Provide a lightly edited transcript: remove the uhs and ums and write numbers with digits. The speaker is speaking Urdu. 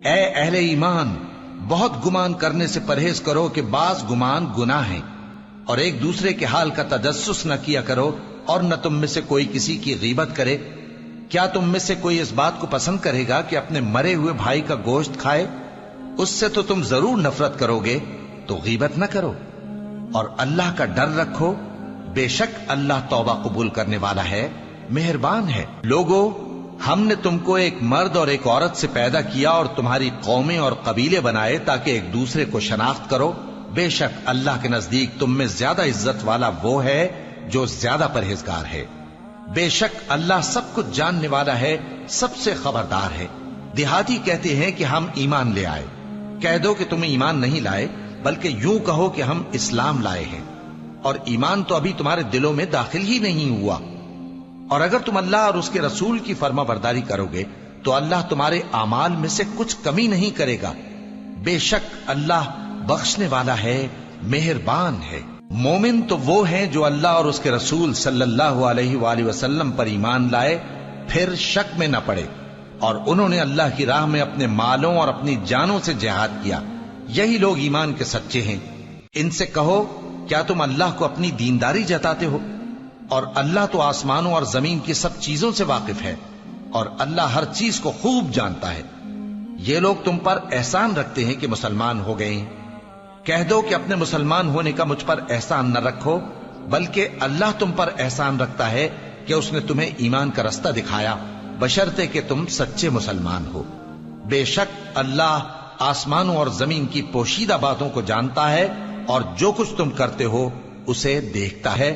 اے اہل ایمان، بہت گمان کرنے سے پرہیز کرو کہ بعض گمان گناہ ہیں، اور ایک دوسرے کے حال کا تجسس نہ کیا کرو، اور نہ تم میں سے کوئی کسی کی غیبت کرے۔ کیا تم میں سے کوئی اس بات کو پسند کرے گا کہ اپنے مرے ہوئے بھائی کا گوشت کھائے؟ اس سے تو تم ضرور نفرت کرو گے، تو غیبت نہ کرو، اور اللہ کا ڈر رکھو، بے شک اللہ توبہ قبول کرنے والا ہے، مہربان ہے۔ لوگو، ہم نے تم کو ایک مرد اور ایک عورت سے پیدا کیا اور تمہاری قومیں اور قبیلے بنائے تاکہ ایک دوسرے کو شناخت کرو۔ بے شک اللہ کے نزدیک تم میں زیادہ عزت والا وہ ہے جو زیادہ پرہیزگار ہے۔ بے شک اللہ سب کچھ جاننے والا ہے، سب سے خبردار ہے۔ دیہاتی کہتے ہیں کہ ہم ایمان لے آئے، کہہ دو کہ تم ایمان نہیں لائے، بلکہ یوں کہو کہ ہم اسلام لائے ہیں، اور ایمان تو ابھی تمہارے دلوں میں داخل ہی نہیں ہوا۔ اور اگر تم اللہ اور اس کے رسول کی فرما برداری کرو گے تو اللہ تمہارے اعمال میں سے کچھ کمی نہیں کرے گا۔ بے شک اللہ بخشنے والا ہے، مہربان ہے۔ مومن تو وہ ہیں جو اللہ اور اس کے رسول صلی اللہ علیہ وآلہ وسلم پر ایمان لائے، پھر شک میں نہ پڑے، اور انہوں نے اللہ کی راہ میں اپنے مالوں اور اپنی جانوں سے جہاد کیا، یہی لوگ ایمان کے سچے ہیں۔ ان سے کہو، کیا تم اللہ کو اپنی دینداری جتاتے ہو؟ اور اللہ تو آسمانوں اور زمین کی سب چیزوں سے واقف ہے، اور اللہ ہر چیز کو خوب جانتا ہے۔ یہ لوگ تم پر احسان رکھتے ہیں کہ مسلمان ہو گئے ہیں۔ کہہ دو کہ اپنے مسلمان ہونے کا مجھ پر احسان نہ رکھو، بلکہ اللہ تم پر احسان رکھتا ہے کہ اس نے تمہیں ایمان کا رستہ دکھایا، بشرطے کہ تم سچے مسلمان ہو۔ بے شک اللہ آسمانوں اور زمین کی پوشیدہ باتوں کو جانتا ہے، اور جو کچھ تم کرتے ہو اسے دیکھتا ہے۔